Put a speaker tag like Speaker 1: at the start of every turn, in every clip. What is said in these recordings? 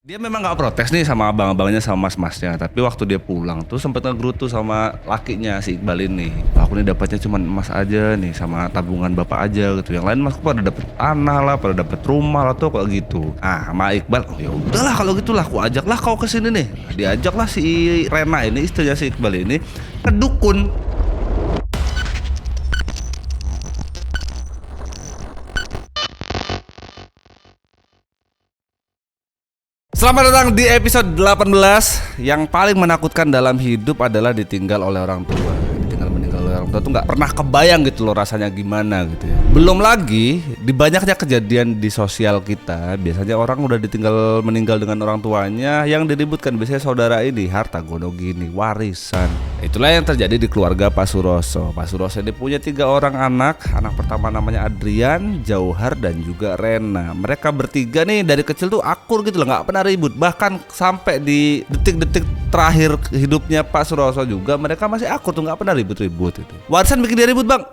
Speaker 1: Dia memang nggak protes nih sama abang-abangnya sama mas-masnya, tapi waktu dia pulang tuh sempet ngegerutu sama lakinya si Iqbal ini. Aku nih dapatnya cuma emas aja nih sama tabungan bapak aja gitu. Yang lain masku pada dapet tanah lah, pada dapet rumah lah tuh kayak gitu. Ah, sama Iqbal, oh ya udahlah kalau gitulah aku ajaklah kau ke sini nih. Diajaklah si Rena ini istrinya si Iqbal ini ke dukun. Selamat datang di episode 18. Yang paling menakutkan dalam hidup adalah ditinggal oleh orang tua. Ditinggal meninggal oleh orang tua tuh gak pernah kebayang gitu loh rasanya gimana gitu ya. Belum lagi di banyaknya kejadian di sosial kita, biasanya orang udah ditinggal meninggal dengan orang tuanya, yang diributkan biasanya saudara ini, harta gono gini, warisan. Itulah yang terjadi di keluarga Pak Suroso. Pak Suroso ini punya 3 orang anak. Anak pertama namanya Adrian, Jauhar, dan juga Rena. Mereka bertiga nih dari kecil tuh akur gitu loh, nggak pernah ribut. Bahkan sampai di detik-detik terakhir hidupnya Pak Suroso juga mereka masih akur tuh, nggak pernah ribut-ribut itu. Warisan bikin dia ribut bang?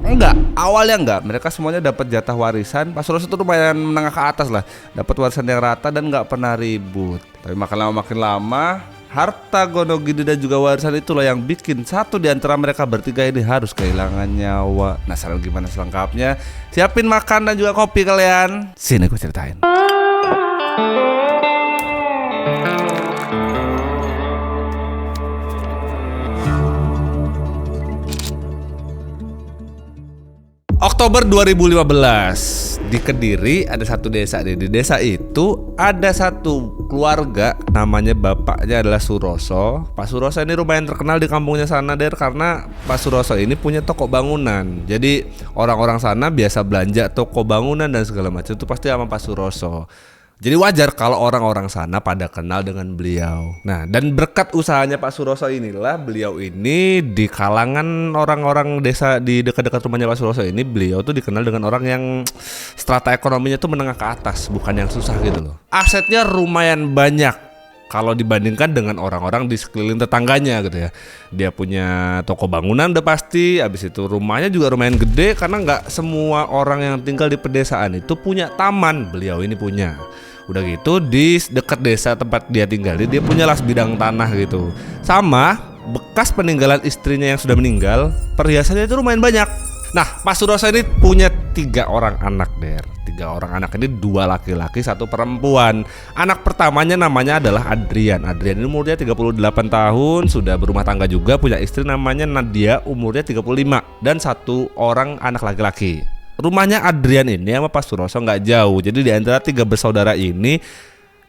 Speaker 1: Enggak, awalnya enggak. Mereka semuanya dapat jatah warisan. Pak Suroso tuh lumayan menengah ke atas lah, dapat warisan yang rata dan nggak pernah ribut. Tapi makin lama harta gono gede dan juga warisan itulah yang bikin satu di antara mereka bertiga ini harus kehilangan nyawa. Nah, sekarang gimana selengkapnya? Siapin makan dan juga kopi kalian. Sini gue ceritain. Oktober 2015 di Kediri ada satu desa. Di desa itu ada satu keluarga namanya bapaknya adalah Suroso. Pak Suroso ini lumayan terkenal di kampungnya sana karena Pak Suroso ini punya toko bangunan. Jadi orang-orang sana biasa belanja toko bangunan dan segala macam itu pasti sama Pak Suroso. Jadi wajar kalau orang-orang sana pada kenal dengan beliau. Nah, dan berkat usahanya Pak Suroso inilah beliau ini di kalangan orang-orang desa di dekat-dekat rumahnya Pak Suroso ini, beliau tuh dikenal dengan orang yang strata ekonominya tuh menengah ke atas, bukan yang susah gitu loh. Asetnya lumayan banyak kalau dibandingkan dengan orang-orang di sekeliling tetangganya gitu ya. Dia punya toko bangunan udah pasti, habis itu rumahnya juga lumayan gede karena nggak semua orang yang tinggal di pedesaan itu punya taman. Beliau ini punya. Udah gitu di dekat desa tempat dia tinggal dia punya las bidang tanah gitu. Sama bekas peninggalan istrinya yang sudah meninggal, perhiasannya itu lumayan banyak. Nah, Pak Suroso ini punya 3 orang anak, Der. 3 orang anak ini 2 laki-laki, 1 perempuan. Anak pertamanya namanya adalah Adrian. Adrian ini umurnya 38 tahun, sudah berumah tangga juga, punya istri namanya Nadia, umurnya 35, dan 1 orang anak laki-laki. Rumahnya Adrian ini sama Pak Suroso nggak jauh. Jadi di antara 3 bersaudara ini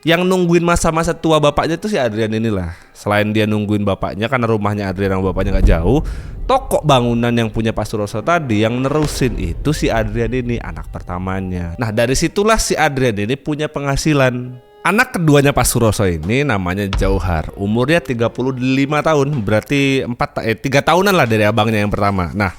Speaker 1: yang nungguin masa-masa tua bapaknya itu si Adrian inilah. Selain dia nungguin bapaknya karena rumahnya Adrian sama bapaknya nggak jauh, toko bangunan yang punya Pak Suroso tadi yang nerusin itu si Adrian ini, anak pertamanya. Nah, dari situlah si Adrian ini punya penghasilan. Anak keduanya Pak Suroso ini namanya Jauhar, umurnya 35 tahun, berarti 3 tahunan lah dari abangnya yang pertama. Nah,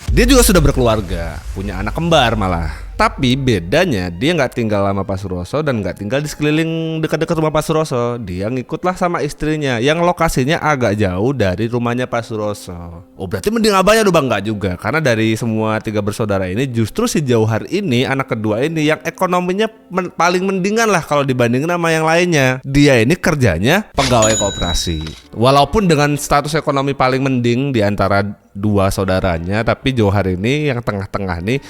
Speaker 1: dia juga sudah berkeluarga, punya anak kembar malah. Tapi bedanya dia nggak tinggal sama Pak Suroso dan nggak tinggal di sekeliling dekat-dekat rumah Pak Suroso. Dia ngikutlah sama istrinya yang lokasinya agak jauh dari rumahnya Pak Suroso. Oh, berarti mending abahnya udah nggak juga. Karena dari semua 3 bersaudara ini justru si Jauhar ini, anak kedua ini yang ekonominya paling mendingan lah kalau dibandingin sama yang lainnya. Dia ini kerjanya pegawai koperasi. Walaupun dengan status ekonomi paling mending di antara 2 saudaranya, tapi Jauhar ini yang tengah-tengah nih,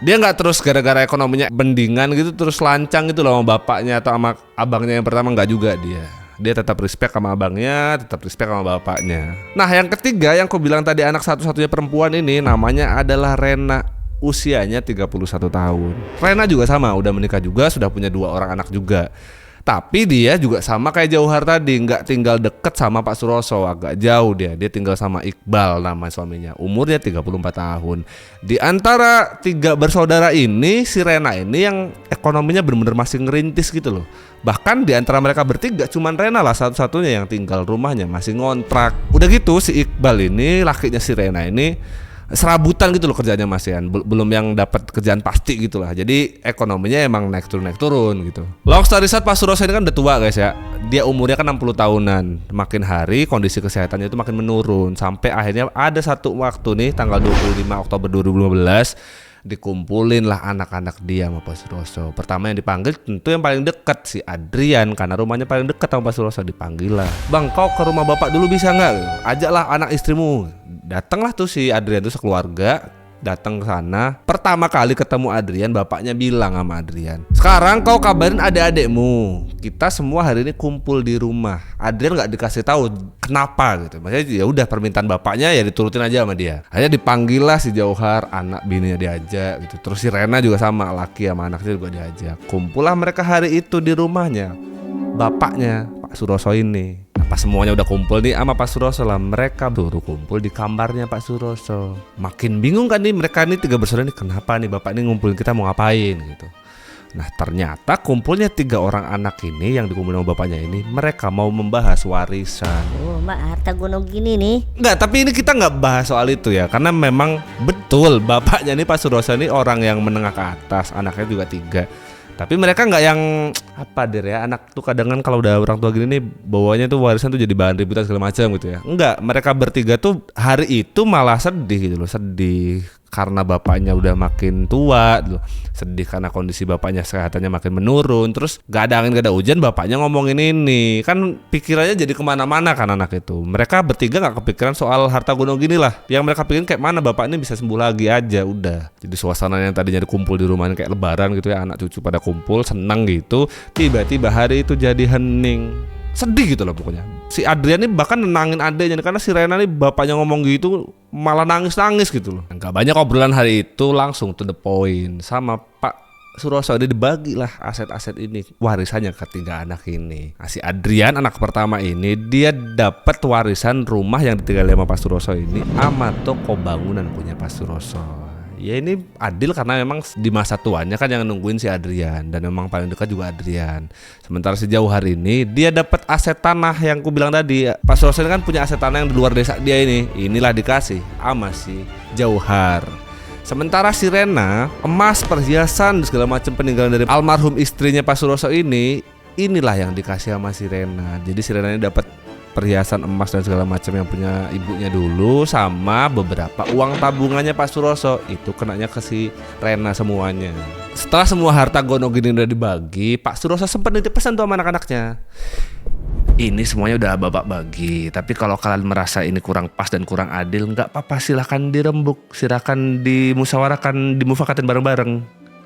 Speaker 1: dia nggak terus gara-gara ekonominya mendingan gitu terus lancang gitu loh sama bapaknya atau sama abangnya yang pertama, nggak juga dia. Dia tetap respect sama abangnya, tetap respect sama bapaknya. Nah, yang ketiga yang aku bilang tadi, anak satu-satunya perempuan ini namanya adalah Rena. Usianya 31 tahun. Rena juga sama, udah menikah juga, sudah punya 2 orang anak juga. Tapi dia juga sama kayak Jauhar tadi, nggak tinggal deket sama Pak Suroso, agak jauh dia. Dia tinggal sama Iqbal nama suaminya, umurnya 34 tahun. Di antara 3 bersaudara ini, si Rena ini yang ekonominya benar-benar masih ngerintis gitu loh. Bahkan di antara mereka bertiga cuman Rena lah satu-satunya yang tinggal, rumahnya masih ngontrak. Udah gitu si Iqbal ini, lakinya si Rena ini serabutan gitu loh kerjanya masihan, belum yang dapat kerjaan pasti gitu lah. Jadi ekonominya emang naik turun gitu. Long story short, Pak Suroso ini kan udah tua guys ya. Dia umurnya kan 60 tahunan. Makin hari kondisi kesehatannya itu makin menurun, sampai akhirnya ada satu waktu nih tanggal 25 Oktober 2015 Dikumpulin lah anak-anak dia sama Pak Suroso. Pertama yang dipanggil tentu yang paling dekat si Adrian, karena rumahnya paling dekat sama Pak Suroso. Dipanggil lah, "Bang, kau ke rumah bapak dulu bisa nggak? Ajaklah anak istrimu." Datanglah tuh si Adrian tuh sekeluarga datang ke sana. Pertama kali ketemu Adrian, bapaknya bilang sama Adrian, "Sekarang kau kabarin adik-adikmu, kita semua hari ini kumpul di rumah." Adrian nggak dikasih tahu kenapa gitu. Maksudnya ya udah permintaan bapaknya ya diturutin aja sama dia. Akhirnya dipanggil lah si Jauhar, anak bininya diajak gitu. Terus si Rena juga sama, laki sama anaknya juga diajak. Kumpul lah mereka hari itu di rumahnya bapaknya Pak Suroso ini. Pas semuanya udah kumpul nih sama Pak Suroso lah, mereka suruh kumpul di kamarnya Pak Suroso. Makin bingung kan nih mereka nih 3 bersaudara nih, kenapa nih bapak ini ngumpulin kita mau ngapain gitu. Nah ternyata kumpulnya 3 orang anak ini yang dikumpulin sama bapaknya ini, mereka mau membahas warisan.
Speaker 2: Oh, Mbak, harta gono gini nih.
Speaker 1: Enggak, tapi ini kita nggak bahas soal itu ya, karena memang betul bapaknya nih Pak Suroso ini orang yang menengah ke atas, anaknya juga 3. Tapi mereka nggak yang apa ya, anak tuh kadang kan kalau udah orang tua gini nih bawanya tuh warisan tuh jadi bahan ributan segala macam gitu ya. Enggak, mereka bertiga tuh hari itu malah sedih gitu loh, sedih karena bapaknya udah makin tua loh. Sedih karena kondisi bapaknya kesehatannya makin menurun. Terus gak ada angin gak ada hujan, bapaknya ngomongin ini. Kan pikirannya jadi kemana-mana kan anak itu. Mereka bertiga gak kepikiran soal harta gunung gini lah. Yang mereka pikirin kayak mana bapak ini bisa sembuh lagi aja udah. Jadi suasana yang tadinya dikumpul di rumah kayak lebaran gitu ya, anak cucu pada kumpul senang gitu, tiba-tiba hari itu jadi hening. Sedih gitu loh pokoknya. Si Adrian ini bahkan nenangin adeknya karena si Rena nih bapaknya ngomong gitu malah nangis-nangis gitu loh. Gak banyak obrolan hari itu, langsung to the point. Sama Pak Suroso dia dibagi lah aset-aset ini, warisannya ke 3 anak ini. Nah, si Adrian anak pertama ini dia dapat warisan rumah yang ditinggali sama Pak Suroso ini sama toko bangunan punya Pak Suroso. Ya ini adil karena memang di masa tuanya kan yang nungguin si Adrian, dan memang paling dekat juga Adrian. Sementara si Jauhar ini dia dapat aset tanah yang ku bilang tadi. Pak Suroso ini kan punya aset tanah yang di luar desa dia ini. Inilah dikasih sama si Jauhar. Sementara si Rena, emas, perhiasan, segala macam peninggalan dari almarhum istrinya Pak Suroso ini, inilah yang dikasih sama si Rena. Jadi si Rena ini dapat perhiasan emas dan segala macam yang punya ibunya dulu, sama beberapa uang tabungannya Pak Suroso itu kenanya ke si Rena semuanya. Setelah semua harta gono gini udah dibagi, Pak Suroso sempat nitip pesan tuh sama anak-anaknya, "Ini semuanya udah bapak bagi, tapi kalau kalian merasa ini kurang pas dan kurang adil, nggak apa-apa, silahkan dirembuk, silahkan dimusyawarahkan, dimufakatin bareng-bareng,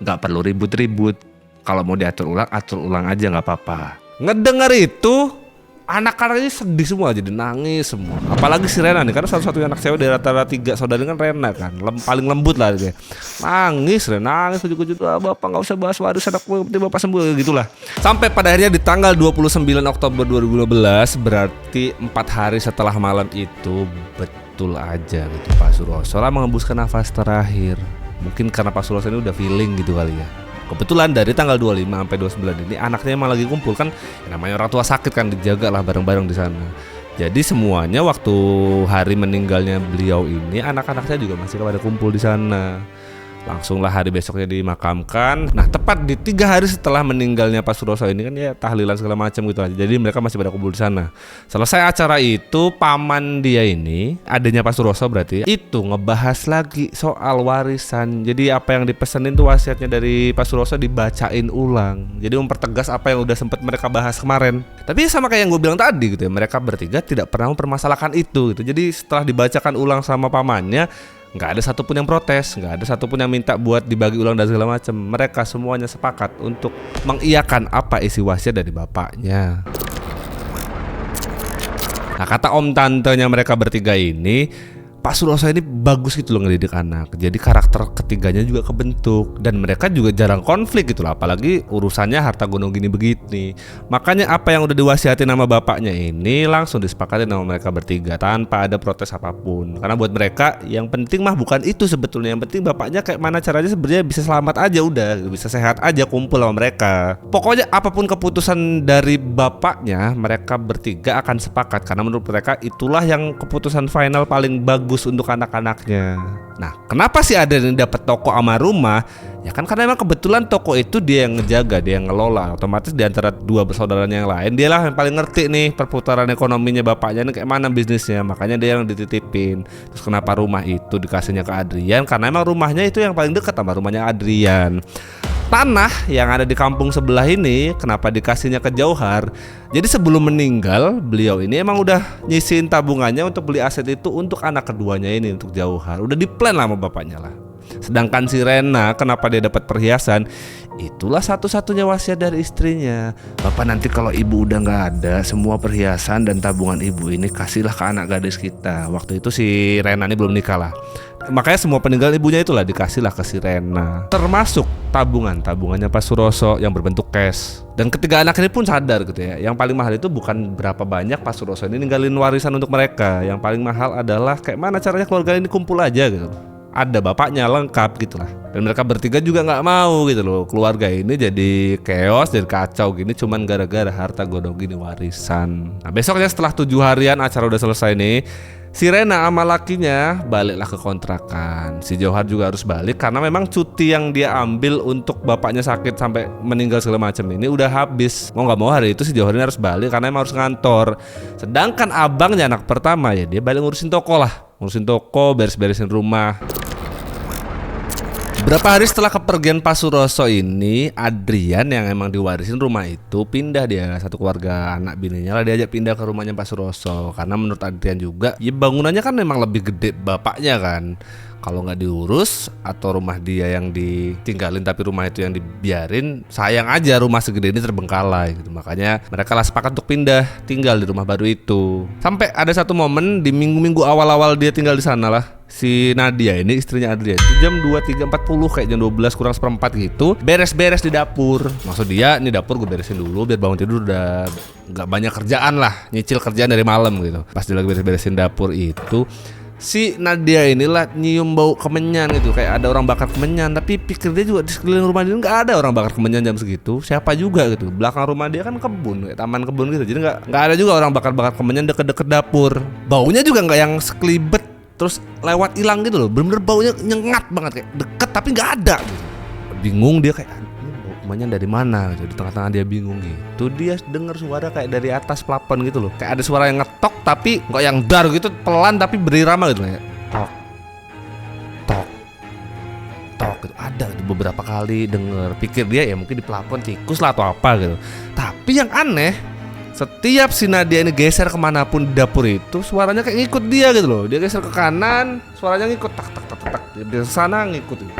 Speaker 1: nggak perlu ribut-ribut. Kalau mau diatur ulang aja, nggak apa-apa." Ngedengar itu anak-anak ini sedih semua, jadi nangis semua. Apalagi si Rena nih, karena satu-satunya anak cewek dari rata-rata 3 saudara kan Rena kan, paling lembut lah dia. Nangis, Rena nangis ujuk-ujuk, "Bapak nggak usah bahas warisan aku, penting bapak sembuh," gitulah. Sampai pada akhirnya di tanggal 29 Oktober 2012, berarti 4 hari setelah malam itu, betul aja gitu Pak Suroso lah mengembuskan nafas terakhir. Mungkin karena Pak Suroso ini udah feeling gitu kali ya. Kebetulan dari tanggal 25 sampai 29 ini anaknya emang lagi kumpul kan, namanya orang tua sakit kan, dijaga lah bareng-bareng di sana. Jadi semuanya waktu hari meninggalnya beliau ini, anak-anaknya juga masih pada kumpul di sana. Langsunglah hari besoknya dimakamkan. Nah tepat di 3 hari setelah meninggalnya Pak Suroso ini kan ya tahlilan segala macam gitu aja. Jadi mereka masih pada kumpul di sana. Selesai acara itu, paman dia ini, adanya Pak Suroso berarti, itu ngebahas lagi soal warisan. Jadi apa yang dipesenin tuh wasiatnya dari Pak Suroso dibacain ulang. Jadi mempertegas apa yang udah sempat mereka bahas kemarin. Tapi sama kayak yang gue bilang tadi gitu ya, mereka bertiga tidak pernah mempermasalahkan itu gitu. Jadi setelah dibacakan ulang sama pamannya, nggak ada satupun yang protes, nggak ada satupun yang minta buat dibagi ulang dan segala macam. Mereka semuanya sepakat untuk mengiyakan apa isi wasiat dari bapaknya. Nah kata om tantenya mereka bertiga ini, Pak Suroso ini bagus gitu loh ngedidik anak. Jadi karakter ketiganya juga kebentuk, dan mereka juga jarang konflik gitu loh, apalagi urusannya harta gunung gini begini. Makanya apa yang udah diwasiatin sama bapaknya ini langsung disepakatin sama mereka bertiga tanpa ada protes apapun. Karena buat mereka yang penting mah bukan itu sebetulnya, yang penting bapaknya kayak mana caranya sebenarnya bisa selamat aja udah, bisa sehat aja kumpul sama mereka. Pokoknya apapun keputusan dari bapaknya, mereka bertiga akan sepakat karena menurut mereka itulah yang keputusan final paling bagus bagus untuk anak-anaknya. Nah, kenapa si Adrian ini dapat toko sama rumah? Ya kan karena emang kebetulan toko itu dia yang ngejaga, dia yang ngelola. Otomatis di antara dua bersaudaranya yang lain, dia lah yang paling ngerti nih perputaran ekonominya bapaknya ini kayak mana bisnisnya. Makanya dia yang dititipin. Terus kenapa rumah itu dikasihnya ke Adrian? Karena emang rumahnya itu yang paling dekat sama rumahnya Adrian. Tanah yang ada di kampung sebelah ini kenapa dikasihnya ke Jauhar? Jadi sebelum meninggal beliau ini emang udah nyisihin tabungannya untuk beli aset itu untuk anak keduanya ini, untuk Jauhar. Udah diplan lah sama bapaknya lah. Sedangkan si Rena kenapa dia dapat perhiasan? Itulah satu-satunya wasiat dari istrinya. Bapak nanti kalau ibu udah gak ada, semua perhiasan dan tabungan ibu ini kasihlah ke anak gadis kita. Waktu itu si Rena ini belum nikah lah. Makanya semua peninggalan ibunya itulah dikasihlah ke si Rena. Termasuk tabungannya Pak Suroso yang berbentuk cash. Dan ketiga anak ini pun sadar gitu ya, yang paling mahal itu bukan berapa banyak Pak Suroso ini ninggalin warisan untuk mereka. Yang paling mahal adalah kayak mana caranya keluarga ini kumpul aja gitu. Ada bapaknya lengkap gitulah. Dan mereka bertiga juga nggak mau gitu loh, keluarga ini jadi chaos, jadi kacau gini cuman gara-gara harta godong gini warisan. Nah besoknya setelah 7 harian acara udah selesai nih, si Rena sama lakinya baliklah ke kontrakan. Si Jauhar juga harus balik karena memang cuti yang dia ambil untuk bapaknya sakit sampai meninggal segala macam ini udah habis. Mau nggak mau hari itu si Jauhar ini harus balik karena emang harus ngantor. Sedangkan abangnya anak pertama ya dia balik ngurusin toko lah, ngurusin toko, beres-beresin rumah. Beberapa hari setelah kepergian Pak Suroso ini, Adrian yang emang diwarisin rumah itu pindah, dia satu keluarga anak bininya lah diajak pindah ke rumahnya Pak Suroso. Karena menurut Adrian juga ya bangunannya kan memang lebih gede bapaknya kan. Kalau nggak diurus atau rumah dia yang ditinggalin tapi rumah itu yang dibiarin, sayang aja rumah segede ini terbengkalai gitu. Makanya mereka lah sepakat untuk pindah tinggal di rumah baru itu. Sampai ada satu momen di minggu-minggu awal-awal dia tinggal di sana lah, si Nadia ini istrinya Adrian itu jam 23.40 kayak jam 12 kurang seperempat gitu beres-beres di dapur. Maksud dia ini dapur gue beresin dulu biar bangun tidur udah nggak banyak kerjaan lah, nyicil kerjaan dari malam gitu. Pas dia lagi beres-beresin dapur itu, si Nadia inilah nyium bau kemenyan gitu, kayak ada orang bakar kemenyan. Tapi pikir dia juga di sekeliling rumah dia nggak ada orang bakar kemenyan jam segitu. Siapa juga gitu, belakang rumah dia kan kebun, kayak taman kebun gitu. Jadi nggak ada juga orang bakar kemenyan deket-deket dapur. Baunya juga nggak yang sekelibet terus lewat hilang gitu loh, bener-bener baunya nyengat banget, kayak deket tapi nggak ada gitu. Bingung dia kayak ini bau kemenyan dari mana gitu. Di tengah-tengah dia bingung gitu, dia dengar suara kayak dari atas plafon gitu loh, kayak ada suara yang ngetok tapi nggak yang dar gitu, pelan tapi berirama gitu kayak tok tok tok gitu. Ada gitu beberapa kali denger, pikir dia ya mungkin di plafon tikus lah atau apa gitu. Tapi yang aneh, setiap si Nadia ini geser kemanapun di dapur itu suaranya kayak ngikut dia gitu loh. Dia geser ke kanan, suaranya ngikut tak tak tak tak. Dia sana ngikut gitu.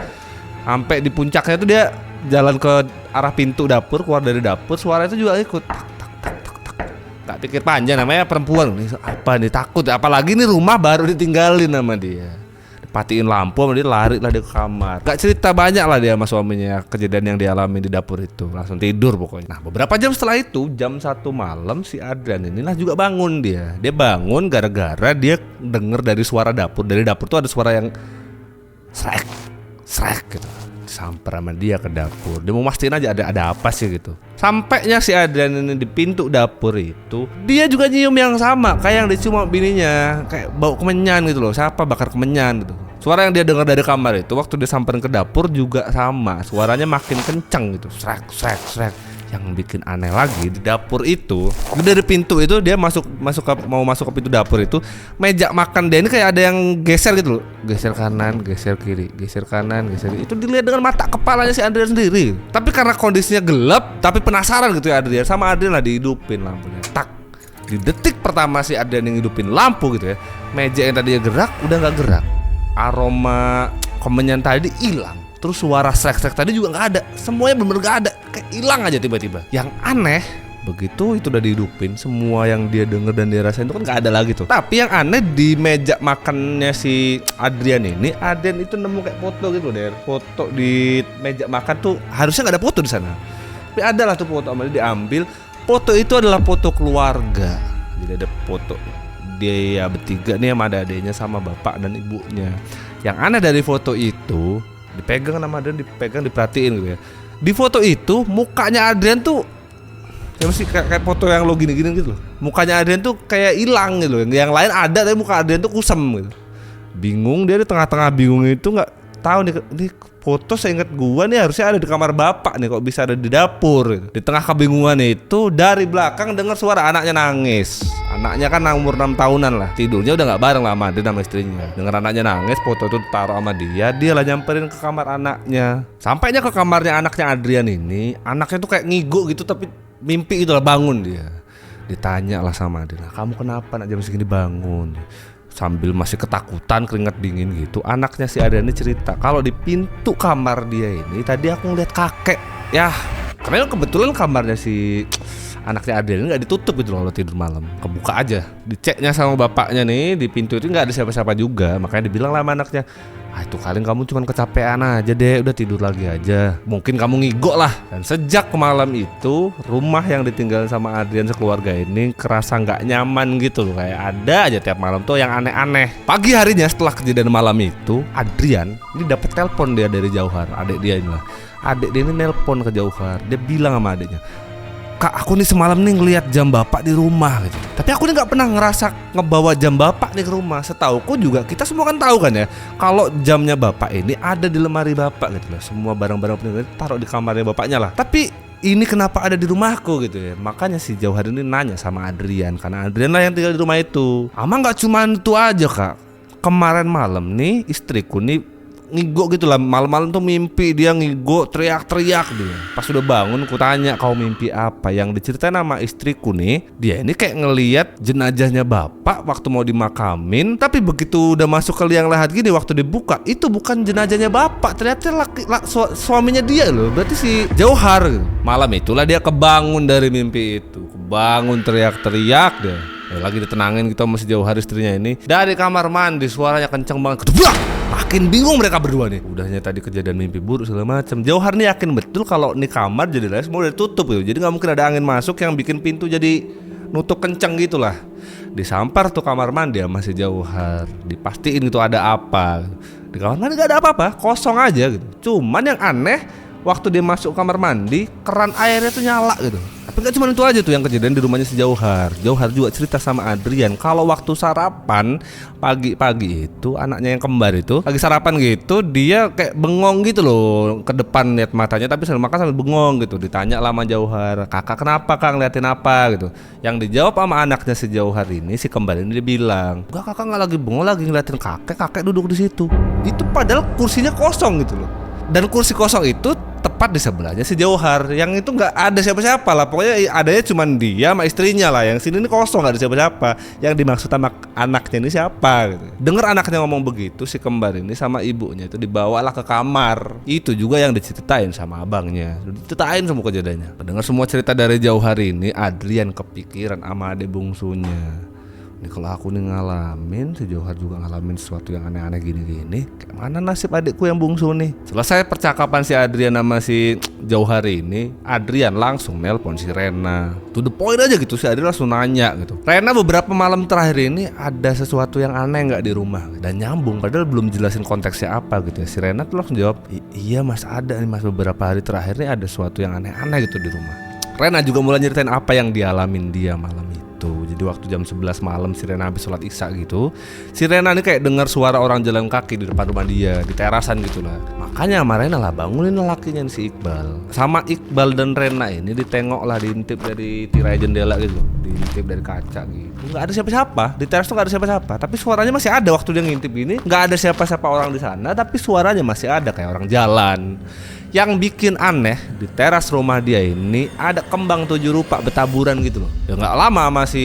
Speaker 1: Sampai di puncaknya itu dia jalan ke arah pintu dapur, keluar dari dapur, suara itu juga ikut tak tak tak tak tak. Gak pikir panjang, namanya perempuan nih, apa nih takut, apalagi nih rumah baru ditinggalin sama dia. Patiin lampu sama dia, lari lah dia ke kamar. Gak cerita banyak lah dia sama suaminya kejadian yang dialami di dapur itu. Langsung tidur pokoknya. Nah beberapa jam setelah itu, jam 1 malam si Adrian inilah juga bangun dia. Dia bangun gara-gara dia denger dari suara dapur. Dari dapur tuh ada suara yang srek srek gitu. Sampai sama dia ke dapur. Dia mau mastiin aja ada apa sih gitu. Sampainya si Adrian ini di pintu dapur itu, dia juga nyium yang sama kayak yang dicium sama bininya, kayak bau kemenyan gitu loh. Siapa bakar kemenyan gitu. Suara yang dia dengar dari kamar itu waktu dia samperin ke dapur juga sama. Suaranya makin kenceng gitu. Srek srek srek. Yang bikin aneh lagi di dapur itu, dari pintu itu dia mau masuk ke pintu dapur itu, meja makan dia ini kayak ada yang geser gitu loh. Geser kanan, geser kiri, geser kanan, geser kiri. Itu dilihat dengan mata kepalanya si Adrian sendiri. Tapi karena kondisinya gelap, tapi penasaran gitu ya Adrian, sama Adrian lah dihidupin lampunya. Tak. Di detik pertama si Adrian yang hidupin lampu gitu ya, meja yang tadinya gerak udah nggak gerak. Aroma kemenyan tadi hilang. Terus suara srek-srek tadi juga nggak ada. Semuanya bener-bener nggak ada, kayak hilang aja tiba-tiba. Yang aneh, begitu itu udah dihidupin, semua yang dia denger dan dia rasain itu kan nggak ada lagi tuh. Tapi yang aneh di meja makannya si Adrian ini, Adrian itu nemu kayak foto gitu loh, foto di meja makan tuh harusnya nggak ada foto di sana. Tapi ada lah tuh foto, sama dia diambil. Foto itu adalah foto keluarga. Jadi ada foto dia bertiga nih sama adanya sama bapak dan ibunya. Yang aneh dari foto itu, dipegang sama Adrian, diperhatiin gitu ya. Di foto itu mukanya Adrian tuh ya mesti kayak foto yang lo gini-gini gitu loh. Mukanya Adrian tuh kayak hilang gitu loh. Yang lain ada tapi muka Adrian tuh kusem gitu. Bingung dia di tengah-tengah bingung itu nggak tahu nih foto seingat gua nih harusnya ada di kamar bapak nih, kok bisa ada di dapur gitu. Di tengah kebingungan itu dari belakang dengar suara anaknya nangis. Anaknya kan umur 6 tahunan lah, tidurnya udah nggak bareng lah sama dia sama istrinya. Dengar anaknya nangis, foto itu taruh sama dia lah nyamperin ke kamar anaknya. Sampainya ke kamarnya anaknya Adrian ini, anaknya tuh kayak ngigo gitu tapi mimpi gitu lah, bangun dia. Ditanya lah sama dia, kamu kenapa nak jam segini bangun? Sambil masih ketakutan, keringat dingin gitu, anaknya si Adrian ini cerita kalau di pintu kamar dia ini tadi aku ngeliat kakek. Ya, karena kebetulan kamarnya si anaknya Adrian ini nggak ditutup gitu loh, tidur malam kebuka aja. Diceknya sama bapaknya nih, di pintu itu nggak ada siapa-siapa juga, makanya dibilang lah sama anaknya, itu kali kamu cuma kecapean aja deh, udah tidur lagi aja, mungkin kamu ngigo lah. Dan sejak malam itu rumah yang ditinggalin sama Adrian sekeluarga ini kerasa nggak nyaman gitu loh, kayak ada aja tiap malam tuh yang aneh-aneh. Pagi harinya setelah kejadian malam itu, Adrian ini dapat telepon dia dari Jauhar, adik dia ini lah. Adik dia ini nelpon ke Jauhar, dia bilang sama adiknya, Kak, aku nih semalam nih ngelihat jam bapak di rumah gitu. Tapi aku nih nggak pernah ngerasa ngebawa jam bapak nih ke rumah. Setauku juga kita semua kan tahu kan ya, kalau jamnya bapak ini ada di lemari bapak gitu loh. Semua barang-barang penting taruh di kamarnya bapaknya lah. Tapi ini kenapa ada di rumahku gitu ya. Makanya si Jauhar ini nanya sama Adrian, karena Adrian lah yang tinggal di rumah itu. Ama nggak cuma itu aja Kak. Kemarin malam nih istriku nih ngigo gitu lah, malam-malam tuh mimpi dia ngigo, teriak-teriak dia. Pas udah bangun ku tanya, kau mimpi apa? Yang diceritain sama istriku nih, dia ini kayak ngelihat jenazahnya bapak waktu mau dimakamin, tapi begitu udah masuk ke liang lahat gini, waktu dibuka itu bukan jenazahnya bapak, ternyata suaminya dia loh. Berarti si Jauhar. Malam itulah dia kebangun dari mimpi itu, kebangun teriak-teriak dia. Lagi ditenangin gitu sama si Jauhar istrinya ini. Dari kamar mandi suaranya kenceng banget. Makin bingung mereka berdua nih. Udahnya tadi kejadian mimpi buruk segala macam. Jauhar nih yakin betul kalau nih kamar jadi semua udah ditutup gitu. Jadi nggak mungkin ada angin masuk yang bikin pintu jadi nutup kenceng gitulah. Disampar tuh kamar mandi sama si Jauhar. Dipastiin itu ada apa. Di kamar mandi nggak ada apa-apa, kosong aja gitu. Cuman yang aneh, waktu dia masuk kamar mandi, keran airnya tuh nyala gitu. Tapi gak cuma itu aja tuh yang kejadian di rumahnya si Jauhar. Jauhar juga cerita sama Adrian kalau waktu sarapan pagi-pagi itu anaknya yang kembar itu lagi sarapan gitu, dia kayak bengong gitu loh ke depan, lihat matanya tapi sambil makan sambil bengong gitu. Ditanya lama Jauhar, kakak kenapa kak, ngeliatin apa gitu. Yang dijawab sama anaknya si Jauhar ini, si kembar ini, dia bilang, enggak, kakak nggak lagi bengong, lagi ngeliatin kakek duduk di situ. Itu padahal kursinya kosong gitu loh. Dan kursi kosong itu tepat di sebelahnya si Jauhar, yang itu nggak ada siapa-siapa lah, pokoknya adanya cuma dia sama istrinya lah. Yang sini ini kosong, nggak ada siapa-siapa. Yang dimaksud sama anaknya ini siapa gitu. Dengar anaknya ngomong begitu, si kembar ini sama ibunya itu dibawalah ke kamar. Itu juga yang diceritain sama abangnya, diceritain semua kejadiannya. Dengar semua cerita dari Jauhar ini, Adrian kepikiran sama adik bungsunya. Nih kalau aku nih ngalamin, si Jauhar juga ngalamin sesuatu yang aneh-aneh gini-gini, kayak mana nasib adikku yang bungsu nih. Selesai percakapan si Adrian sama si Jauhar ini, Adrian langsung nelpon si Rena. To the point aja gitu, si Adrian langsung nanya gitu, Rena beberapa malam terakhir ini ada sesuatu yang aneh gak di rumah? Dan nyambung, padahal belum jelasin konteksnya apa gitu ya. Si Rena tuh langsung jawab, iya mas, ada nih mas, beberapa hari terakhir nih ada sesuatu yang aneh-aneh gitu di rumah. Rena juga mulai nyeritain apa yang dialamin dia malam itu. Jadi waktu jam 11 malam si Rena habis sholat isya gitu, si Rena ini kayak dengar suara orang jalan kaki di depan rumah dia, di terasan gitu lah. Makanya sama Rena lah bangunin lakinya si Iqbal. Sama Iqbal dan Rena ini ditengok lah, diintip dari tirai jendela gitu, diintip dari kaca gitu. Nggak ada siapa-siapa, di teras tuh nggak ada siapa-siapa. Tapi suaranya masih ada waktu dia ngintip ini. Nggak ada siapa-siapa orang di sana, tapi suaranya masih ada kayak orang jalan. Yang bikin aneh, di teras rumah dia ini ada kembang 7 rupa bertaburan gitu loh. Ya nggak lama sama si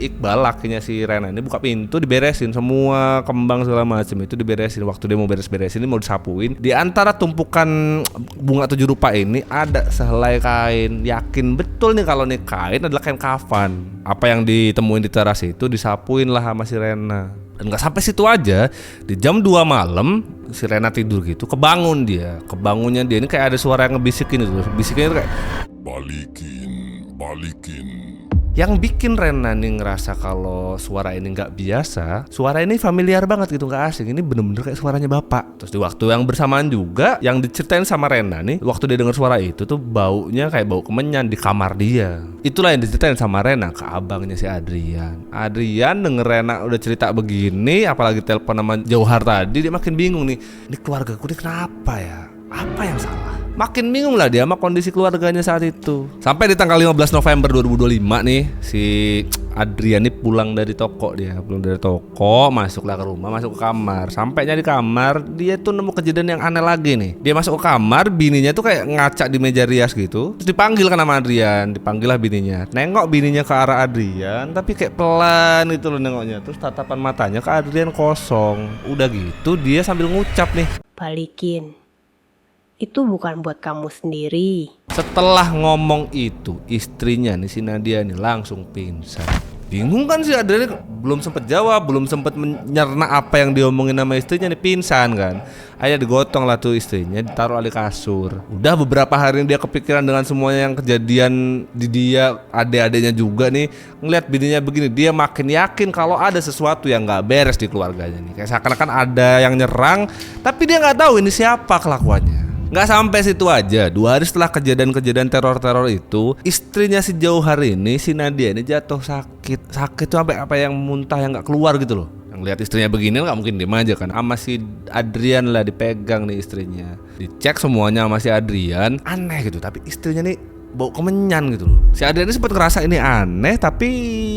Speaker 1: Iqbal, lakinya si Rena ini, buka pintu diberesin semua kembang segala macam itu diberesin. Waktu dia mau beres-beresin, mau disapuin, di antara tumpukan bunga 7 rupa ini ada sehelai kain. Yakin betul nih kalau nih kain adalah kain kafan. Apa yang ditemuin di teras itu disapuin lah sama si Rena. Dan gak sampai situ aja, di jam 2 malam si Rena tidur gitu, kebangun dia. Kebangunnya dia ini kayak ada suara yang ngebisikin itu. Bisikinnya itu kayak, balikin. Yang bikin Rena nih ngerasa kalau suara ini nggak biasa, suara ini familiar banget gitu, nggak asing. Ini bener-bener kayak suaranya bapak. Terus di waktu yang bersamaan juga, yang diceritain sama Rena nih, waktu dia dengar suara itu tuh baunya kayak bau kemenyan di kamar dia. Itulah yang diceritain sama Rena ke abangnya si Adrian. Adrian denger Rena udah cerita begini, apalagi telepon sama Jauhar tadi, dia makin bingung nih. Ini keluargaku ini kenapa ya? Apa yang salah? Makin bingung lah dia sama kondisi keluarganya saat itu. Sampai di tanggal 15 November 2025 nih, si Adrian nih pulang dari toko. Masuklah ke rumah, masuk ke kamar. Sampainya di kamar, dia tuh nemu kejadian yang aneh lagi nih. Dia masuk ke kamar, bininya tuh kayak ngaca di meja rias gitu. Terus dipanggil kan sama Adrian, dipanggil lah bininya. Nengok bininya ke arah Adrian, tapi kayak pelan gitu loh nengoknya. Terus tatapan matanya ke Adrian kosong. Udah gitu dia sambil ngucap nih,
Speaker 3: balikin. Itu bukan buat kamu sendiri.
Speaker 1: Setelah ngomong itu, istrinya nih si Nadia nih langsung pingsan. Bingung kan si Adrian, belum sempet jawab, belum sempet menyerna apa yang diomongin sama istrinya nih, pingsan kan. Akhirnya digotong lah tuh istrinya, ditaruh di kasur. Udah beberapa hari dia kepikiran dengan semuanya yang kejadian di dia, adik-adiknya juga nih. Ngeliat bininya begini, dia makin yakin kalau ada sesuatu yang gak beres di keluarganya nih. Kayak seakan-akan ada yang nyerang, tapi dia gak tahu ini siapa kelakuannya. Nggak sampai situ aja, 2 hari setelah kejadian-kejadian teror-teror itu, istrinya si Jauhar ini, si Nadia ini jatuh sakit. Sakit tuh sampai apa yang muntah yang nggak keluar gitu loh. Yang lihat istrinya begini nggak mungkin diem aja kan. Sama si Adrian lah dipegang nih istrinya. Dicek semuanya sama si Adrian, aneh gitu. Tapi istrinya nih bau kemenyan gitu loh. Si Adrian ini sempat ngerasa ini aneh, tapi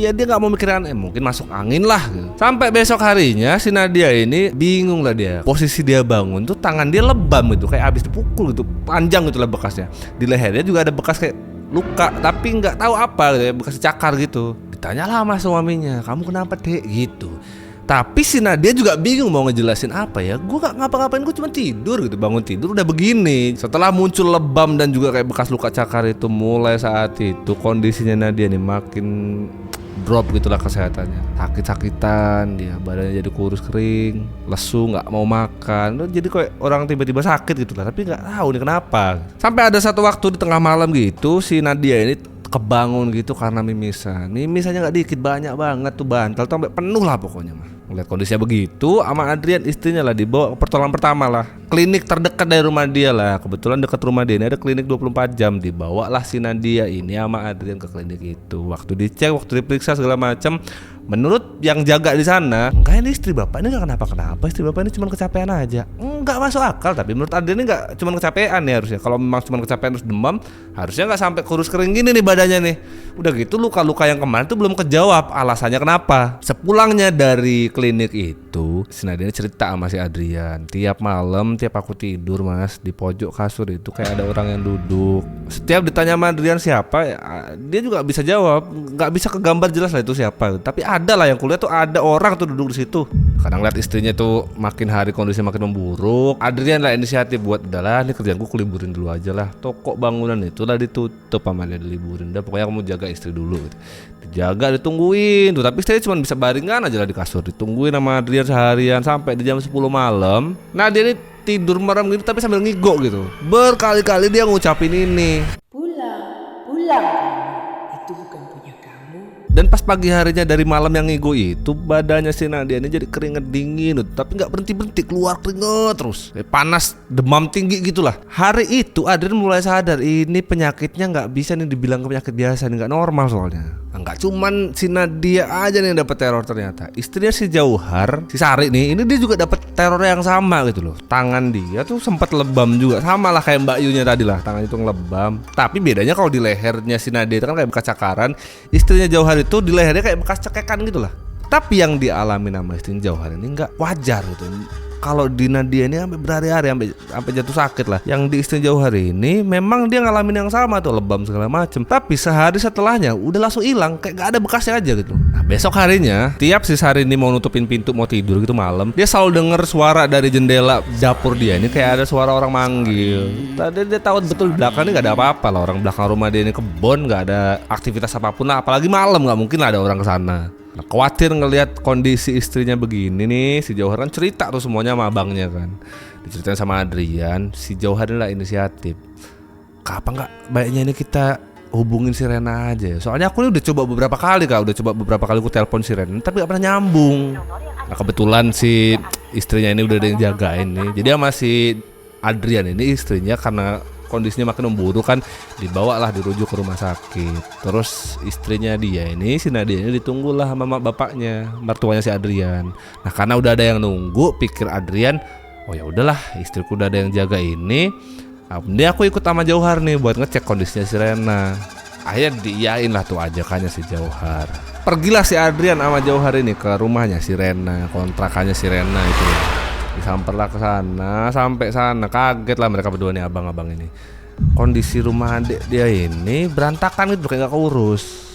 Speaker 1: ya dia nggak mau mikirin mungkin masuk angin lah gitu. Sampai besok harinya si Nadia ini bingung lah dia. Posisi dia bangun tuh tangan dia lebam gitu, kayak habis dipukul gitu, panjang gitu lah bekasnya. Di lehernya juga ada bekas kayak luka, tapi nggak tahu apa gitu ya, bekas cakar gitu. Ditanyalah sama suaminya, kamu kenapa dek gitu. Tapi si Nadia juga bingung mau ngejelasin apa ya. Gue gak ngapa-ngapain, gue cuma tidur gitu. Bangun tidur udah begini. Setelah muncul lebam dan juga kayak bekas luka cakar itu, mulai saat itu kondisinya Nadia nih makin drop gitulah kesehatannya. Sakit-sakitan dia, badannya jadi kurus kering, lesu, gak mau makan. Jadi kayak orang tiba-tiba sakit gitu lah. Tapi gak tahu nih kenapa. Sampai ada satu waktu di tengah malam gitu, si Nadia ini kebangun gitu karena mimisan. Mimisannya gak dikit, banyak banget tuh, bantal tuh sampai penuh lah pokoknya mah. Ngeliat kondisinya begitu, sama Adrian istrinya lah dibawa ke pertolongan pertama lah, klinik terdekat dari rumah dia lah. Kebetulan dekat rumah dia ini ada klinik 24 jam. Dibawa lah si Nadia ini sama Adrian ke klinik itu. Waktu dicek, waktu diperiksa segala macam, menurut yang jaga di sana, enggak, ini istri bapak ini nggak kenapa-kenapa, istri bapak ini cuma kecapean aja. Nggak masuk akal. Tapi menurut Adrian ini nggak cuma kecapean ya harusnya. Kalau memang cuma kecapean terus demam, harusnya nggak sampai kurus kering gini nih badannya nih. Udah gitu luka-luka yang kemarin tuh belum kejawab alasannya kenapa. Sepulangnya dari klinik itu, si Nadia ini cerita sama si Adrian, tiap malam tiap aku tidur mas, di pojok kasur itu kayak ada orang yang duduk. Setiap ditanya sama Adrian siapa, dia juga bisa jawab, nggak bisa kegambar jelas lah itu siapa. Tapi ada lah yang kuliah tuh, ada orang tuh duduk di situ. Kadang lihat istrinya tuh makin hari kondisi makin memburuk, Adrian lah inisiatif buat udahlah ini kerjaan gue kuliburin dulu aja lah. Toko bangunan itu lah ditutup sama dia, diliburin. Udah pokoknya kamu jaga istri dulu gitu. Dijaga, ditungguin tuh, tapi istrinya cuma bisa baringan aja lah di kasur. Ditungguin sama Adrian seharian sampai di jam 10 malam. Nah dia ini tidur merem gitu tapi sambil ngigo gitu. Berkali-kali dia ngucapin ini,
Speaker 3: Pulang kamu. Itu bukan punya kamu.
Speaker 1: Dan pas pagi harinya dari malam yang ngigo itu, badannya si Nadia ini jadi keringet dingin gitu, tapi gak berhenti-berhenti keluar keringet terus, kayak panas, demam tinggi gitulah. Hari itu Adrian mulai sadar ini penyakitnya gak bisa nih dibilang penyakit biasa nih, gak normal soalnya. Enggak cuman si Nadia aja nih yang dapat teror ternyata. Istrinya si Jauhar, si Sari nih, ini dia juga dapat teror yang sama gitu loh. Tangan dia tuh sempat lebam juga, sama lah kayak Mbak Yunya tadi lah, tangan itu ngelebam. Tapi bedanya kalau di lehernya si Nadia itu kan kayak bekas cakaran, istrinya Jauhar itu di lehernya kayak bekas cekekan gitu lah. Tapi yang dialami nama istrinya Jauhar ini nggak wajar gitu. Kalau di Nadia ini sampai berhari-hari, sampai jatuh sakit lah. Yang di istri Jauhar ini memang dia ngalamin yang sama tuh, lebam segala macem. Tapi sehari setelahnya udah langsung hilang, kayak gak ada bekasnya aja gitu. Nah besok harinya, tiap si Sari ini mau nutupin pintu mau tidur gitu malam, dia selalu denger suara dari jendela dapur dia ini kayak ada suara orang manggil. Tadi dia tahu betul belakang ini gak ada apa-apa lah, orang belakang rumah dia ini kebon, gak ada aktivitas apapun lah. Apalagi malam gak mungkin lah ada orang kesana. Nah, khawatir ngelihat kondisi istrinya begini nih, si Jauhar kan cerita tuh semuanya sama abangnya kan. Diceritain sama Adrian, si Jauhar ini lah inisiatif. Kapan nggak baiknya ini kita hubungin si Rena aja. Soalnya aku ini udah coba beberapa kali Kak, aku telepon si Rena tapi gak pernah nyambung. Nah kebetulan si istrinya ini udah ada yang jagain nih. Jadi sama si Adrian ini istrinya karena kondisinya makin memburuk kan, dibawalah dirujuk ke rumah sakit. Terus istrinya dia ini, si Nadia ini ditunggulah sama bapaknya, mertuanya si Adrian. Nah karena udah ada yang nunggu, pikir Adrian, oh ya udahlah istriku udah ada yang jaga ini. Nah, dia aku ikut sama Jauhar nih buat ngecek kondisinya si Rena. Akhirnya diiyain lah tuh ajakannya si Jauhar. Pergilah si Adrian sama Jauhar ini ke rumahnya si Rena, kontrakannya si Rena itu. Disamperlah ke sana, sampai sana kaget lah mereka berdua nih abang-abang ini. Kondisi rumah adik dia ini berantakan gitu kayak gak keurus.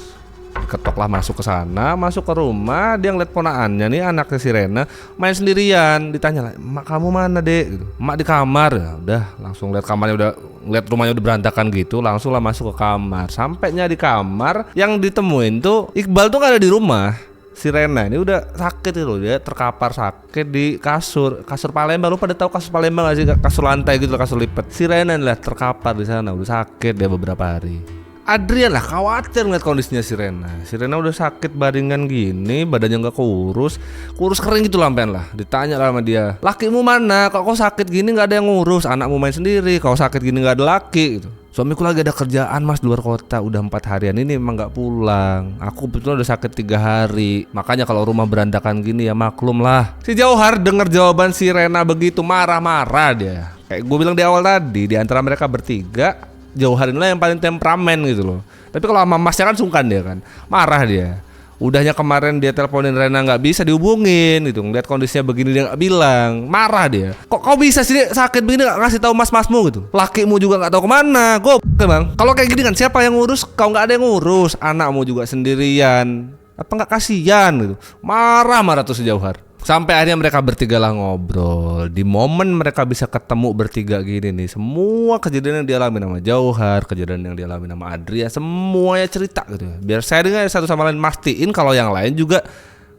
Speaker 1: Ketoklah masuk ke sana, masuk ke rumah, dia ngeliat ponaannya nih anaknya si Rena main sendirian. Ditanya lah, "Mak kamu mana dek?" Gitu. "Mak di kamar." Ya udah langsung lihat kamarnya, udah lihat rumahnya udah berantakan gitu, langsung lah masuk ke kamar. Sampainya di kamar, yang ditemuin tuh Iqbal tuh gak ada di rumah. Si Rena ini udah sakit itu, dia terkapar sakit di kasur Palembang. Lu pada tahu kasur Palembang gak sih? Kasur lantai gitu, kasur lipat. Si Rena lah terkapar di sana, udah sakit dia beberapa hari. Adrian lah khawatir ngeliat kondisinya si Rena. Si Rena udah sakit baringan gini, badannya nggak kurus kering gitu lampian lah. Ditanya lah sama dia, "Lakimu mana? Kok sakit gini nggak ada yang ngurus? Anakmu main sendiri. Kau sakit gini nggak ada laki." Gitu. "Suamiku lagi ada kerjaan mas di luar kota, udah 4 harian ini emang nggak pulang. Aku betul udah sakit 3 hari. Makanya kalau rumah berantakan gini ya maklum lah." Si Jauhar denger jawaban si Rena begitu marah-marah dia. Kayak gue bilang di awal tadi, di antara mereka bertiga Jauhar inilah yang paling temperamen gitu loh. Tapi kalau sama masnya kan sungkan dia kan, marah dia. Udahnya kemarin dia teleponin Rena nggak bisa dihubungin gitu, ngeliat kondisinya begini dia nggak bilang, marah dia. "Kok kau bisa sih sakit begini nggak ngasih tahu mas-masmu gitu? Lakimu juga nggak tahu kemana, gue bang. Kalau kayak gini kan siapa yang ngurus? Kau nggak ada yang ngurus, anakmu juga sendirian. Apa nggak kasihan gitu?" Marah-marah tuh si Jauhar. Sampai akhirnya mereka bertiga lah ngobrol. Di momen mereka bisa ketemu bertiga gini nih, semua kejadian yang dialami sama Jauhar, kejadian yang dialami sama Adria, semuanya cerita gitu ya. Biar saya dengar satu sama lain, mastiin kalau yang lain juga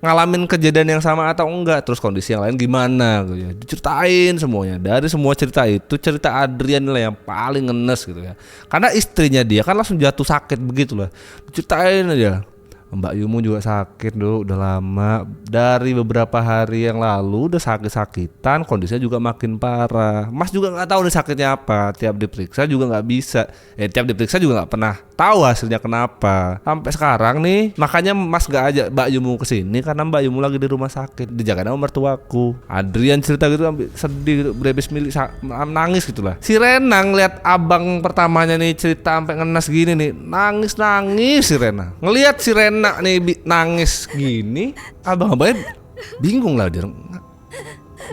Speaker 1: ngalamin kejadian yang sama atau enggak, terus kondisi yang lain gimana gitu ya. Diceritain semuanya. Dari semua cerita itu, cerita Adrian lah yang paling ngenes gitu ya. Karena istrinya dia kan langsung jatuh sakit begitu lah. Diceritain aja, "Mbak Yumu juga sakit dulu, udah lama. Dari beberapa hari yang lalu udah sakit-sakitan, kondisinya juga makin parah. Mas juga nggak tahu nih sakitnya apa. Tiap diperiksa juga nggak bisa. Tiap diperiksa juga nggak pernah tahu hasilnya kenapa. Sampai sekarang nih, makanya Mas nggak ajak Mbak Yumu kesini karena Mbak Yumu lagi di rumah sakit, dijagain sama mertuaku." Adrian cerita gitu, sampai sedih gitu, berebes milik, nangis gitulah. Si Rena ngeliat abang pertamanya nih cerita sampai ngenes gini nih, nangis si Rena. Ngelihat si Rena nih nangis gini, abang-abangnya bingung lah, dia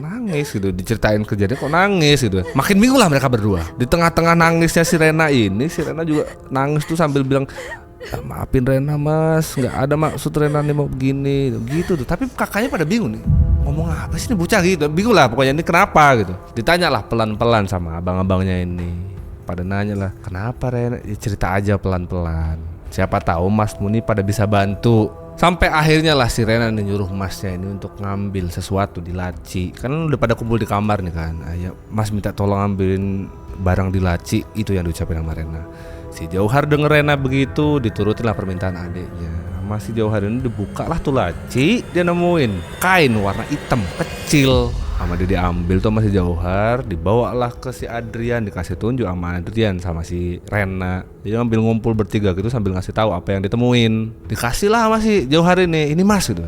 Speaker 1: nangis gitu, diceritain kejadian kok nangis gitu. Makin bingung lah mereka berdua. Di tengah-tengah nangisnya si Rena ini, si Rena juga nangis tuh sambil bilang, "Maafin Rena mas, nggak ada maksud Rena nih mau begini," gitu tuh. Tapi kakaknya pada bingung nih, ngomong apa sih nih bocah gitu, bingung lah pokoknya ini kenapa gitu. Ditanya lah pelan-pelan sama abang-abangnya ini, pada nanya lah, "Kenapa Rena?" Ya, cerita aja pelan-pelan. Siapa tahu Mas Muni pada bisa bantu. Sampai akhirnya lah si Rena nyuruh masnya ini untuk ngambil sesuatu di laci. Kan udah pada kumpul di kamar nih kan. "Ayo Mas minta tolong ambilin barang di laci." Itu yang diucapin sama Rena. Si Jauhar denger Rena begitu, diturutin lah permintaan adiknya. Masih Jauhar ini dibuka lah tuh laci, dia nemuin kain warna hitam kecil. Sama dia diambil tuh masih Jauhar, dibawalah ke si Adrian, dikasih tunjuk sama Adrian sama si Rena. Dia ambil ngumpul bertiga gitu sambil ngasih tahu apa yang ditemuin. Dikasih lah sama si Jauhar ini mas gitu.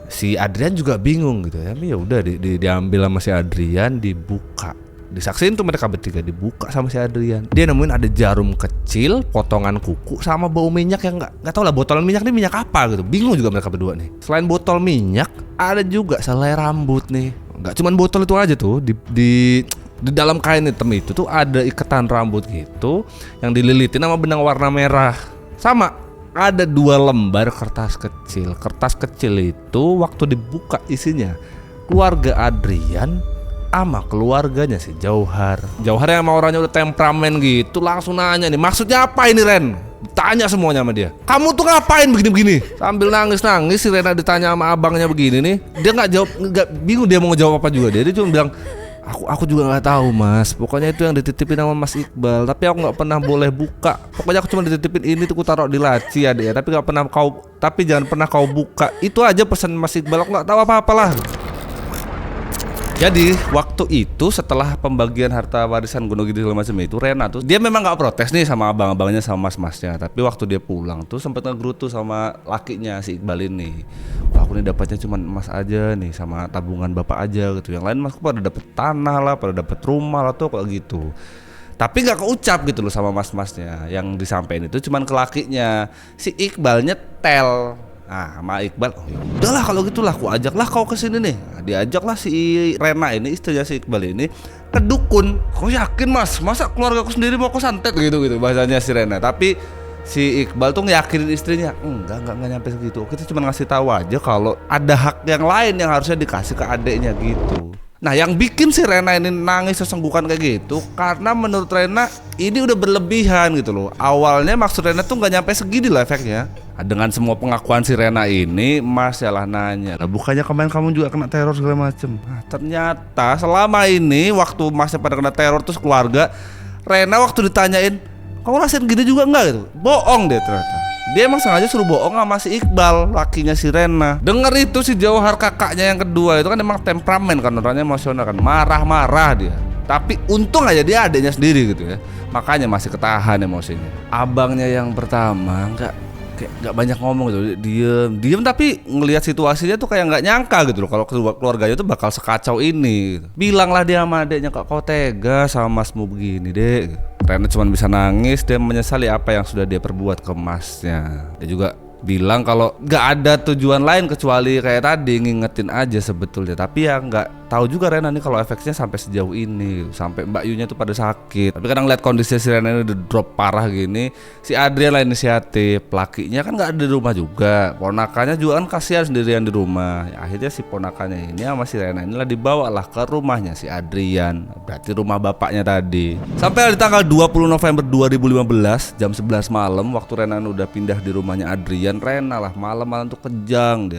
Speaker 1: Si Adrian juga bingung gitu ya. Ya udah diambil sama si Adrian, dibuka. Disaksiin tuh mereka bertiga, dibuka sama si Adrian. Dia nemuin ada jarum kecil, potongan kuku, sama bau minyak yang nggak tahu lah botol minyak ini minyak apa gitu. Bingung juga mereka berdua nih. Selain botol minyak, ada juga selai rambut nih. Nggak cuman botol itu aja tuh, di dalam kain hitam itu tuh ada ikatan rambut gitu yang dililitin sama benang warna merah. Sama ada 2 lembar kertas kecil. Kertas kecil itu waktu dibuka isinya keluarga Adrian sama keluarganya si Jauhar. Jauhar yang sama orangnya udah temperamen gitu, langsung nanya nih, "Maksudnya apa ini Ren?" Tanya semuanya sama dia. "Kamu tuh ngapain begini-begini?" Sambil nangis-nangis si Rena ditanya sama abangnya begini nih, dia nggak jawab, nggak bingung dia mau ngejawab apa juga. Dia cuma bilang, Aku juga nggak tahu mas. Pokoknya itu yang dititipin sama Mas Iqbal. Tapi aku nggak pernah boleh buka. Pokoknya aku cuma dititipin ini tuh, aku taruh di laci ya dia. Tapi nggak pernah kau. Tapi jangan pernah kau buka. Itu aja pesan Mas Iqbal. Aku nggak tahu apa-apalah. Jadi waktu itu setelah pembagian harta warisan Gonogiri segala macam itu, Rena tuh dia memang nggak protes nih sama abang-abangnya sama mas-masnya. Tapi waktu dia pulang tuh sempat ngegerutu sama lakinya si Iqbal ini. Wah, aku nih dapatnya cuma emas aja nih sama tabungan bapak aja gitu. Yang lain masku pada dapet tanah lah, pada dapet rumah lah tuh kayak gitu. Tapi nggak keucap gitu loh sama mas-masnya. Yang disampaikan itu cuman ke lakinya. Si Iqbal nyetel. Nah, sama Iqbal, oh ya udahlah kalau gitulah, aku ajaklah kau ke sini nih. Nah, diajaklah si Rena ini, istrinya si Iqbal ini ke dukun. Kau yakin mas? Masa keluarga aku sendiri mau aku santet gitu bahasanya si Rena. Tapi si Iqbal tuh ngeyakinin istrinya, enggak nyampe segitu. Kita cuma ngasih tahu aja kalau ada hak yang lain yang harusnya dikasih ke adeknya gitu. Nah, yang bikin si Rena ini nangis sesenggukan kayak gitu karena menurut Rena ini udah berlebihan gitu loh. Awalnya maksud Rena tuh nggak nyampe segini lah efeknya. Nah, dengan semua pengakuan si Rena ini, Mas yalah nanya, nah, bukannya kemarin kamu juga kena teror segala macem. Nah, ternyata selama ini waktu Masnya pada kena teror terus keluarga, Rena waktu ditanyain, kamu rasain gini juga enggak gitu? Bohong deh ternyata. Dia emang sengaja suruh bohong sama si Iqbal, lakinya si Rena. Dengar itu si Jauhar kakaknya yang kedua itu kan emang temperamen kan, orangnya emosional kan, marah-marah dia. Tapi untung aja dia adanya sendiri gitu ya, makanya masih ketahan emosinya. Abangnya yang pertama nggak banyak ngomong gitu, diem tapi ngelihat situasinya tuh kayak nggak nyangka gitu loh kalau keluarganya tuh bakal sekacau ini gitu. Bilanglah dia sama adeknya, kok kau tega sama masmu begini dek. Rena cuma bisa nangis dan menyesali apa yang sudah dia perbuat ke masnya. Dia juga bilang kalau nggak ada tujuan lain kecuali kayak tadi ngingetin aja sebetulnya. Tapi ya nggak tahu juga Rena nih kalau efeknya sampai sejauh ini, sampai Mbak Yunya tuh pada sakit. Tapi kadang lihat kondisi si Rena ini udah drop parah gini, si Adrian lah inisiatif. Lakinya kan nggak ada di rumah juga, ponakannya juga kan kasihan sendirian di rumah. Ya, akhirnya si ponakannya ini sama si Rena inilah dibawa lah ke rumahnya si Adrian, berarti rumah bapaknya tadi. Sampai di tanggal 20 November 2015 jam 11 malam waktu Rena udah pindah di rumahnya Adrian, Rena lah malam-malam tuh kejang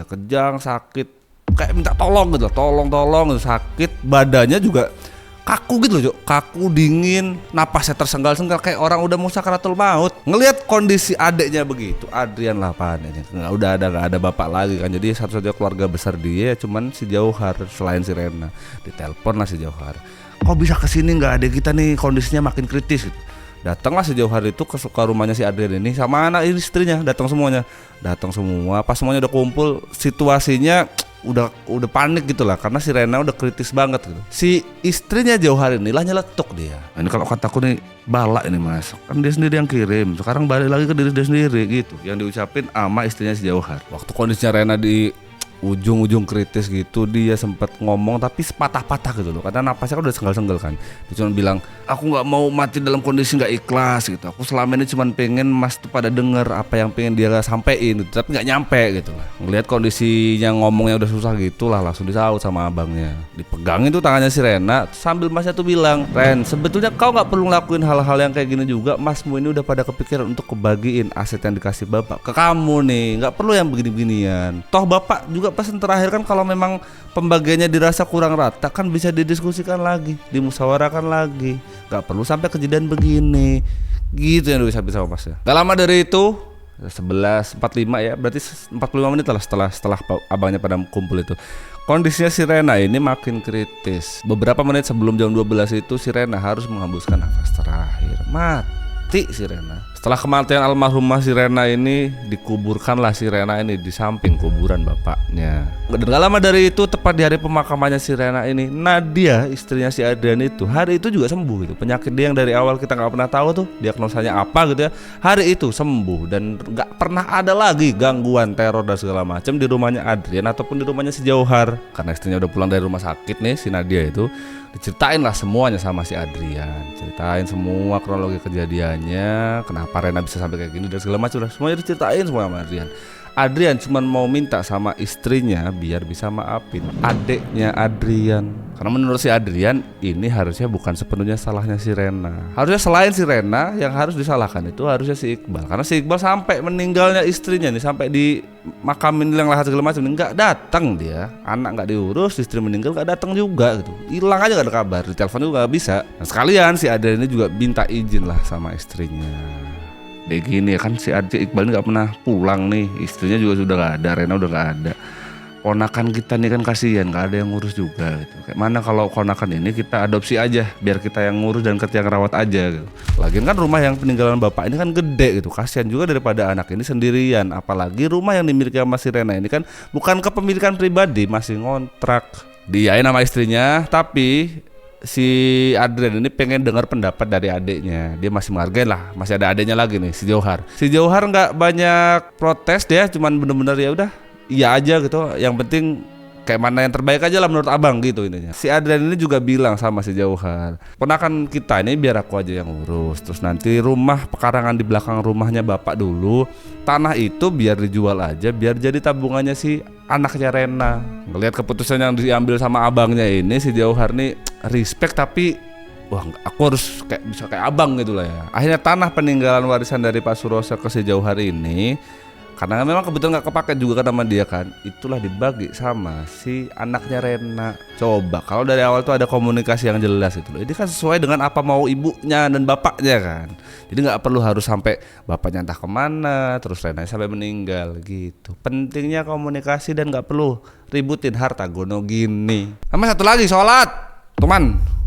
Speaker 1: sakit kayak minta tolong gitu, tolong gitu, sakit, badannya juga kaku gitu loh, kaku dingin, napasnya tersenggal-senggal kayak orang udah mau sakaratul maut. Ngelihat kondisi adeknya begitu, Adrian lah panik, nggak ada bapak lagi kan, jadi satu-satunya keluarga besar dia cuman si Jauhar selain si Rena. Ditelepon lah si Jauhar, kok bisa kesini nggak adek kita nih kondisinya makin kritis gitu. Datanglah si Jauhar itu ke rumahnya si Adrian ini sama anak istrinya, datang semua. Pas semuanya udah kumpul, situasinya udah panik gitu lah karena si Rena udah kritis banget gitu. Si istrinya Jauhar ini lah nyeletuk dia. Nah, ini kalau kataku nih balak ini mas, kan dia sendiri yang kirim, sekarang balik lagi ke diri dia sendiri gitu, yang diucapin ama istrinya si Jauhar. Waktu kondisinya Rena di ujung kritis gitu, dia sempat ngomong tapi sepatah-patah gitu loh, karena napasnya kan udah senggal-senggal kan. Dia cuma bilang, aku nggak mau mati dalam kondisi nggak ikhlas gitu. Aku selama ini cuma pengen mas tuh pada denger apa yang pengen dia sampein gitu, tapi nggak nyampe gitu lah. Ngelihat kondisinya ngomongnya udah susah gitu lah, langsung disaut sama abangnya. Dipegangin tuh tangannya si Rena sambil masnya tuh bilang, Ren, sebetulnya kau nggak perlu ngelakuin hal-hal yang kayak gini juga. Masmu ini udah pada kepikiran untuk kebagiin aset yang dikasih bapak ke kamu nih, nggak perlu yang begini-beginian. Toh bapak juga pesan terakhir kan kalau memang pembagiannya dirasa kurang rata kan bisa didiskusikan lagi, dimusyawarahkan lagi, gak perlu sampai kejadian begini gitu yang bisa sama masnya. Gak lama dari itu 11.45 ya, berarti 45 menit lah setelah abangnya pada kumpul itu, kondisinya si Rena ini makin kritis. Beberapa menit sebelum jam 12 itu si Rena harus menghembuskan nafas terakhir, mati si Rena. Setelah kematian almarhumah si Rena ini, dikuburkanlah si Rena ini di samping kuburan bapaknya. Dan gak lama dari itu, tepat di hari pemakamannya si Rena ini, Nadia, istrinya si Adrian itu, hari itu juga sembuh gitu. Penyakit dia yang dari awal kita gak pernah tahu tuh diagnosanya apa gitu ya, hari itu sembuh dan gak pernah ada lagi gangguan, teror dan segala macam di rumahnya Adrian ataupun di rumahnya si Jauhar. Karena istrinya udah pulang dari rumah sakit nih, si Nadia itu diceritain lah semuanya sama si Adrian, ceritain semua kronologi kejadiannya, kenapa Rena bisa sampai kayak gini dan segala macam, semuanya diceritain semua sama Adrian. Adrian cuma mau minta sama istrinya biar bisa maafin adeknya Adrian, Karena menurut si Adrian ini harusnya bukan sepenuhnya salahnya si Rena. Harusnya selain si Rena yang harus disalahkan itu harusnya si Iqbal. Karena si Iqbal sampai meninggalnya istrinya nih, sampai di makamin yang lahat segala macam, nggak datang dia. Anak nggak diurus, istri meninggal nggak datang juga gitu. Hilang aja nggak ada kabar, di telepon juga nggak bisa. Nah, sekalian si Adrian ini juga minta izin lah sama istrinya. Begini kan si Iqbal ini nggak pernah pulang nih, istrinya juga sudah nggak ada, Rena udah nggak ada. Ponakan kita nih kan kasihan, nggak ada yang ngurus juga gitu. Kayak mana kalau ponakan ini kita adopsi aja, biar kita yang ngurus dan kita yang rawat aja gitu. Lagian kan rumah yang peninggalan bapak ini kan gede gitu, kasihan juga daripada anak ini sendirian. Apalagi rumah yang dimiliki sama si Rena ini kan bukan kepemilikan pribadi, masih ngontrak. Diain sama istrinya, tapi si Adrian ini pengen dengar pendapat dari adiknya. Dia masih menghargai lah, masih ada adiknya lagi nih, si Johar. Si Johar nggak banyak protes, dia cuman bener-bener ya udah iya aja gitu. Yang penting kayak mana yang terbaik aja lah menurut abang gitu intinya. Si Adrian ini juga bilang sama si Johar, ponakan kita ini biar aku aja yang urus. Terus nanti rumah pekarangan di belakang rumahnya bapak dulu, tanah itu biar dijual aja, biar jadi tabungannya si anaknya Rena. Ngelihat keputusan yang diambil sama abangnya ini, si Johar nih respect, tapi wah aku harus kayak bisa kayak abang gitu lah ya. Akhirnya tanah peninggalan warisan dari Pak Suroso ke si Johar ini, karena memang kebetulan gak kepake juga kan sama dia kan, itulah dibagi sama si anaknya Rena. Coba kalau dari awal tuh ada komunikasi yang jelas itu loh. Ini kan sesuai dengan apa mau ibunya dan bapaknya kan. Jadi gak perlu harus sampai bapaknya entah kemana, terus Rena sampai meninggal gitu. Pentingnya komunikasi dan gak perlu ributin harta gono gini. Sama satu lagi, sholat teman.